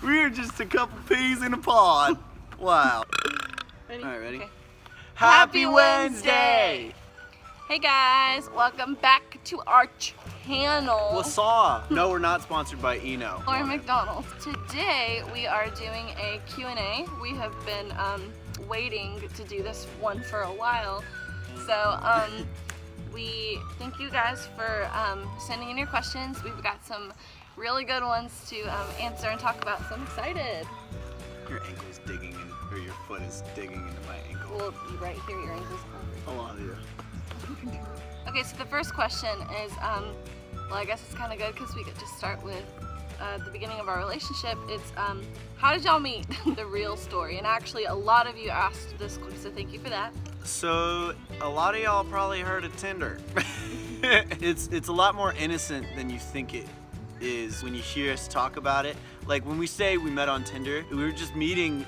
We're just a couple peas in a pod. Wow. Ready? All right, ready? Okay. Happy Wednesday! Hey guys, welcome back to our channel. What's up? No, we're not sponsored by Eno. Or McDonald's. Today we are doing a Q&A. We have been waiting to do this one for a while. So we thank you guys for sending in your questions. We've got some really good ones to answer and talk about, so I'm excited. Your ankle's digging in, or your foot is digging into my ankle. Well, right here, your ankle's Hold on, yeah. Okay, so the first question is, well, I guess it's kind of good because we get to start with the beginning of our relationship. It's, how did y'all meet? The real story. And actually, a lot of you asked this, so thank you for that. So, a lot of y'all probably heard of Tinder. It's a lot more innocent than you think it is when you hear us talk about it. Like, when we say we met on Tinder, we were just meeting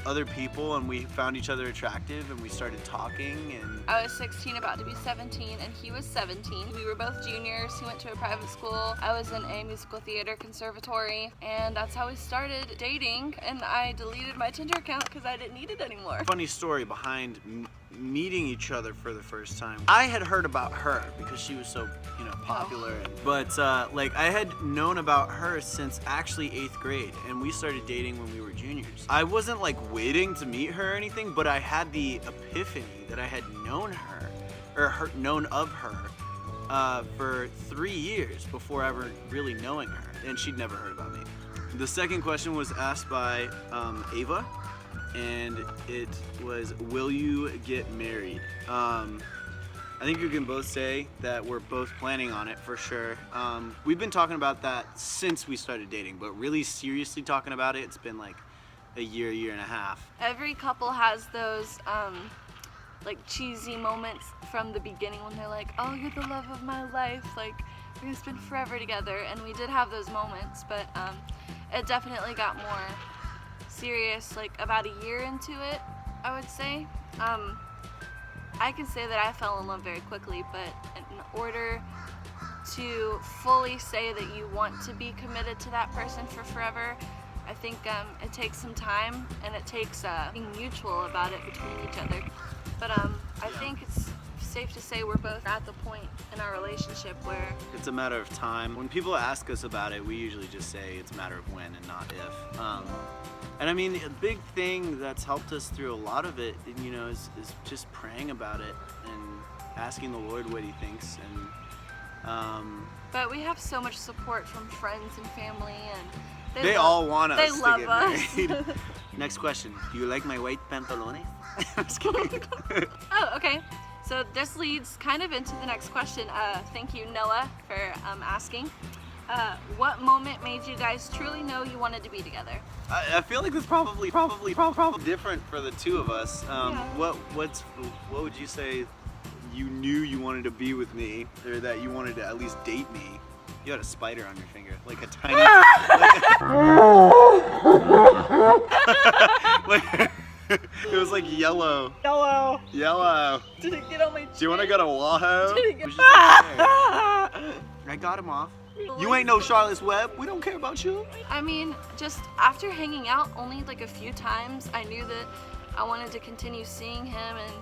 other people and we found each other attractive and we started talking. And I was 16, about to be 17, and he was 17. We were both juniors. He went to a private school. I was in a musical theater conservatory, and that's how we started dating. And I deleted my Tinder account because I didn't need it anymore. Funny story behind meeting each other for the first time. I had heard about her because she was so, popular. But like, I had known about her since actually 8th grade, and we started dating when we were juniors. I wasn't like waiting to meet her or anything, but I had the epiphany that I had known her, or known of her, for 3 years before ever really knowing her, and she'd never heard about me. The second question was asked by Ava, and it was, will you get married? I think you can both say that we're both planning on it for sure. We've been talking about that since we started dating, but really seriously talking about it, it's been like a year and a half. Every couple has those like cheesy moments from the beginning when they're like, oh, you're the love of my life, like we're gonna spend forever together. And we did have those moments, but it definitely got more serious like about a year into it, I would say. I can say that I fell in love very quickly, but in order to fully say that you want to be committed to that person for forever, I think it takes some time, and it takes being mutual about it between each other. But I think it's safe to say we're both at the point in our relationship where it's a matter of time. When people ask us about it, we usually just say it's a matter of when and not if. And I mean, a big thing that's helped us through a lot of it, is just praying about it and asking the Lord what He thinks. And but we have so much support from friends and family, and they all want us to get married. us. Next question: do you like my white pantalones? I'm just kidding. Oh, okay. So this leads kind of into the next question. Thank you, Noah, for asking. What moment made you guys truly know you wanted to be together? I feel like it's probably different for the two of us. Yeah. What would you say you knew you wanted to be with me, or that you wanted to at least date me? You had a spider on your finger, like a tiny. It was like yellow. Yellow. Did it get on my chin? Do you want to go to Wahoo? Did it get- I got him off. You ain't no Charlotte's Web. We don't care about you. I mean, just after hanging out only like a few times, I knew that I wanted to continue seeing him and,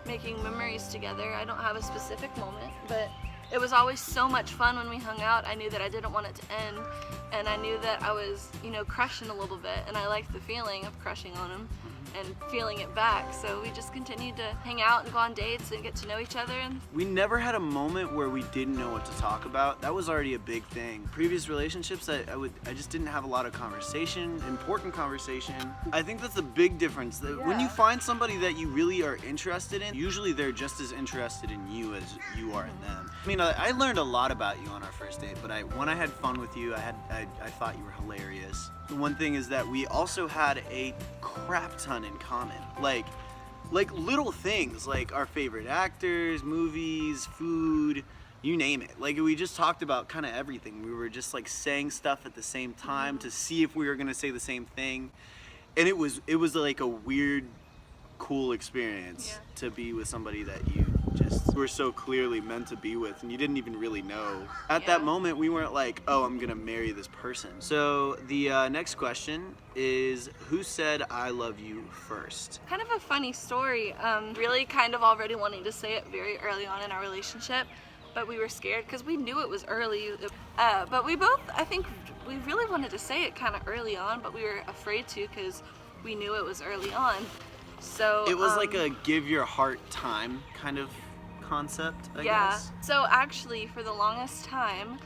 making memories together. I don't have a specific moment, but it was always so much fun when we hung out. I knew that I didn't want it to end, and I knew that I was, crushing a little bit, and I liked the feeling of crushing on him and feeling it back. So we just continued to hang out and go on dates and get to know each other. And we never had a moment where we didn't know what to talk about. That was already a big thing. Previous relationships, I just didn't have a lot of conversation, important conversation. I think that's a big difference. When you find somebody that you really are interested in, usually they're just as interested in you as you are in them. I mean, I learned a lot about you on our first date, but when I had fun with you, I thought you were hilarious. The one thing is that we also had a crap ton in common. Like little things, like our favorite actors, movies, food, you name it. Like, we just talked about kind of everything. We were just like saying stuff at the same time to see if we were gonna say the same thing. And it was like a weird, cool experience to be with somebody that you just were so clearly meant to be with, and you didn't even really know. At that moment, we weren't like, oh, I'm gonna marry this person. So the next question is, who said I love you first? Kind of a funny story. Really kind of already wanting to say it very early on in our relationship, but we were scared because we knew it was early. But we both, I think, we really wanted to say it kind of early on, but we were afraid to because we knew it was early on. So it was like a give your heart time kind of concept, I guess. So actually, for the longest time,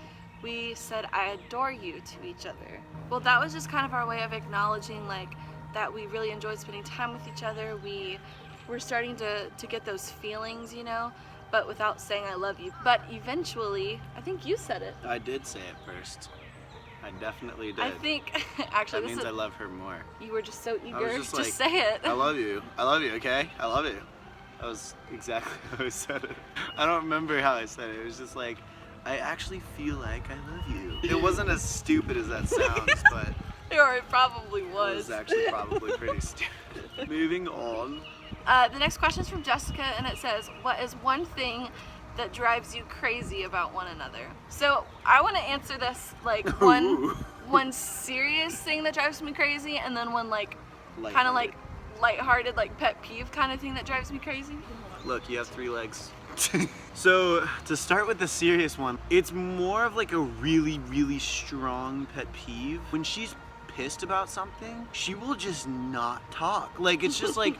we said I adore you to each other. Well, that was just kind of our way of acknowledging like that we really enjoyed spending time with each other. We were starting to get those feelings, you know, but without saying I love you. But eventually, I think you said it. I did say it first. I definitely did. I think, actually, that means I love her more. You were just so eager just to like, say it. I love you. I love you, okay? I love you. That was exactly how I said it. I don't remember how I said it. It was just like, I actually feel like I love you. It wasn't as stupid as that sounds, but... Or it probably was. It was actually probably pretty stupid. Moving on. The next question is from Jessica, and it says, what is one think that drives you crazy about one another? So I want to answer this like one serious thing that drives me crazy, and then one like kind of like lighthearted, like pet peeve kind of thing that drives me crazy. Look, you have 3 legs. So to start with the serious one, it's more of like a really, really strong pet peeve. When she's pissed about something, she will just not talk. Like it's just like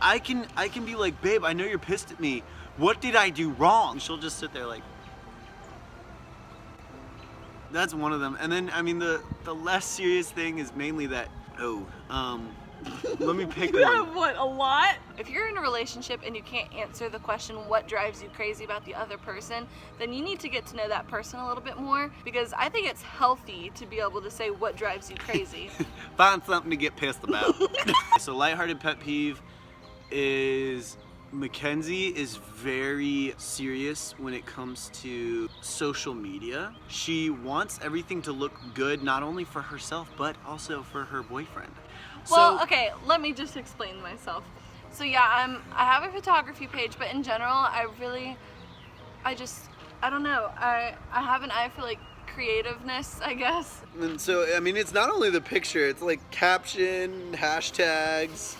I can be like, babe, I know you're pissed at me. What did I do wrong? She'll just sit there like. That's one of them. And then I mean the less serious thing is mainly that let me pick one. What, a lot? If you're in a relationship and you can't answer the question what drives you crazy about the other person, then you need to get to know that person a little bit more, because I think it's healthy to be able to say what drives you crazy. Find something to get pissed about. So lighthearted pet peeve is Makenzie is very serious when it comes to social media. She wants everything to look good, not only for herself, but also for her boyfriend. Well, okay, let me just explain myself. So yeah, I have a photography page, but in general, I don't know. I have an eye for like creativeness, I guess. And so, I mean, it's not only the picture, it's like caption, hashtags.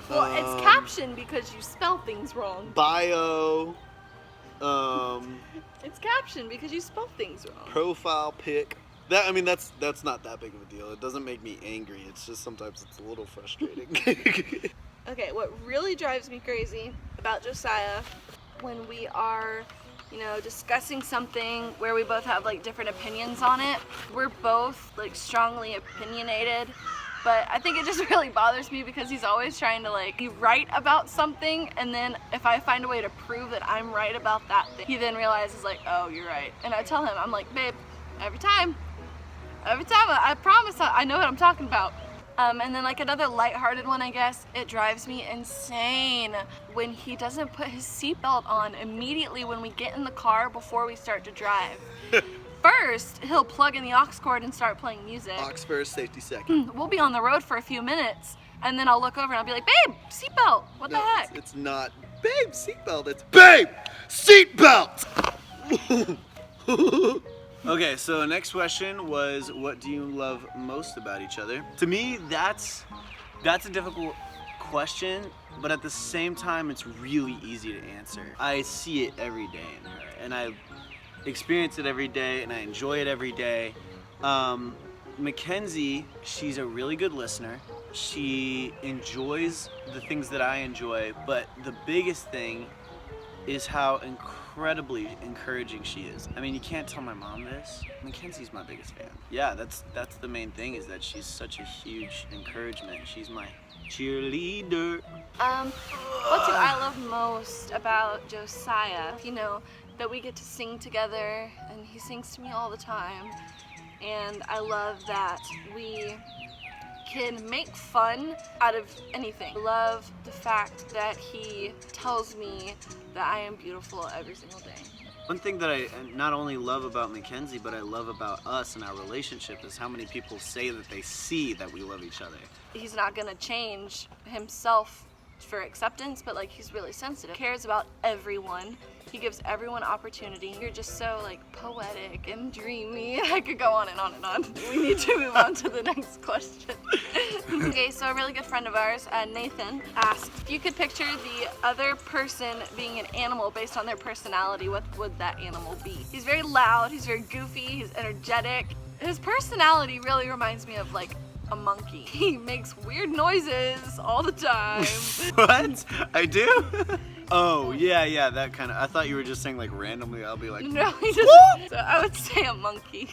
Well, it's caption because you spell things wrong. Bio. It's caption because you spell things wrong. Profile pic. That, I mean, that's not that big of a deal. It doesn't make me angry. It's just sometimes it's a little frustrating. Okay, what really drives me crazy about Josiah, when we are, you know, discussing something where we both have like different opinions on it, we're both like strongly opinionated, but I think it just really bothers me because he's always trying to like be right about something, and then if I find a way to prove that I'm right about that thing, he then realizes like, oh, you're right. And I tell him, I'm like, babe, every time, I promise I know what I'm talking about. And then like another lighthearted one, I guess, it drives me insane when he doesn't put his seatbelt on immediately when we get in the car before we start to drive. First, he'll plug in the aux cord and start playing music. Aux first, safety second. We'll be on the road for a few minutes, and then I'll look over and I'll be like, babe, seatbelt, what the heck? It's not, babe, seatbelt, it's, babe, seatbelt! Okay, so next question was, what do you love most about each other? To me, that's a difficult question, but at the same time, it's really easy to answer. I see it every day in her, and I experience it every day, and I enjoy it every day. Makenzie, she's a really good listener. She enjoys the things that I enjoy, but the biggest thing is how incredibly encouraging she is. I mean, you can't tell my mom this. Makenzie's my biggest fan. Yeah, that's the main thing, is that she's such a huge encouragement. She's my cheerleader. What do I love most about Josiah? You know, that we get to sing together, and he sings to me all the time. And I love that we can make fun out of anything. I love the fact that he tells me that I am beautiful every single day. One thing that I not only love about Makenzie, but I love about us and our relationship is how many people say that they see that we love each other. He's not gonna change himself for acceptance, but like he's really sensitive. Cares about everyone. He gives everyone opportunity. You're just so like poetic and dreamy. I could go on and on and on. We need to move on to the next question. Okay, so a really good friend of ours, Nathan, asked if you could picture the other person being an animal based on their personality, what would that animal be? He's very loud, he's very goofy, he's energetic. His personality really reminds me of like a monkey. He makes weird noises all the time. What? I do? Oh, yeah, that kind of. I thought you were just saying like randomly. I'll be like, no, he doesn't. So I would say a monkey.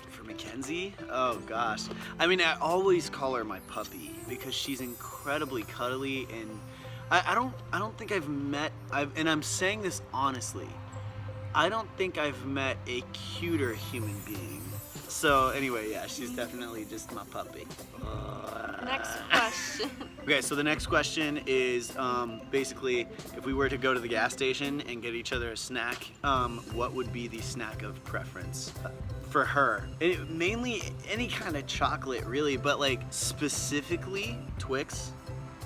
For Makenzie? Oh gosh. I mean, I always call her my puppy because she's incredibly cuddly, and I don't think I've met. And I'm saying this honestly. I don't think I've met a cuter human being. So anyway, yeah, she's definitely just my puppy. Next question. Okay, so the next question is basically if we were to go to the gas station and get each other a snack, what would be the snack of preference for her? Mainly any kind of chocolate, really, but like specifically Twix,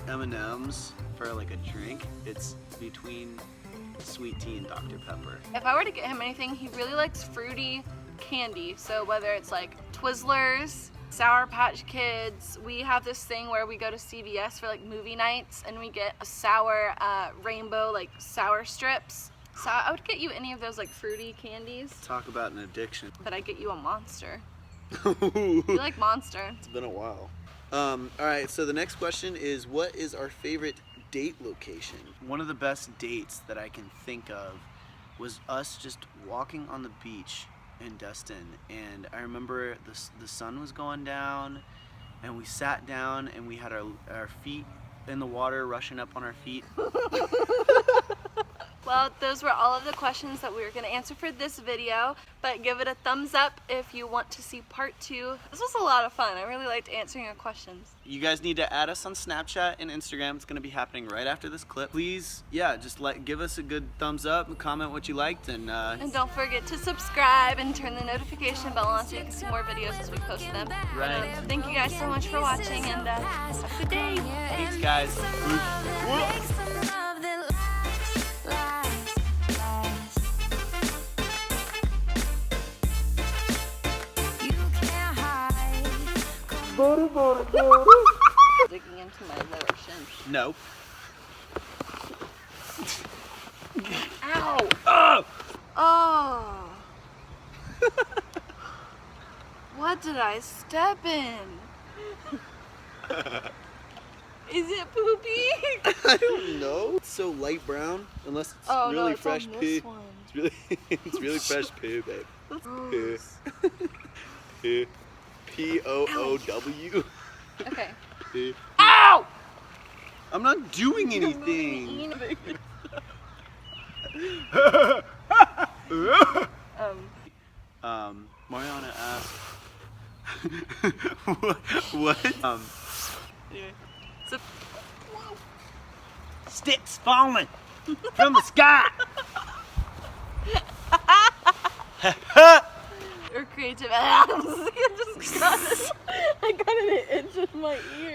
M&Ms for like a drink. It's between sweet tea and Dr. Pepper. If I were to get him anything, he really likes fruity candy. So whether it's like Twizzlers, Sour Patch Kids, we have this thing where we go to CVS for like movie nights and we get a sour rainbow like sour strips. So I would get you any of those like fruity candies. Talk about an addiction. But I get you a Monster. You like Monster? It's been a while. All right, so the next question is, what is our favorite date location? One of the best dates that I can think of was us just walking on the beach in Destin, and I remember the sun was going down and we sat down and we had our feet in the water, rushing up on our feet. Well, those were all of the questions that we were going to answer for this video, but give it a thumbs up if you want to see part 2. This was a lot of fun. I really liked answering your questions. You guys need to add us on Snapchat and Instagram. It's going to be happening right after this clip. Please, yeah, just give us a good thumbs up and comment what you liked. And don't forget to subscribe and turn the notification bell on so you can see more videos as we post them. Right. Thank you guys so much for watching, and have a good day. Thanks, guys. Digging into my lower shin. No. Ow! Oh! Oh! What did I step in? Is it poopy? I don't know. It's so light brown, unless it's really fresh poo. It's really fresh poo, babe. Gross. Poo. P-O-O-W. Okay. Poo. Ow! I'm not doing anything. Mariana asked, what? Anyway, so, sticks falling from the sky. or creative. I just got it. I got an itch in my ear.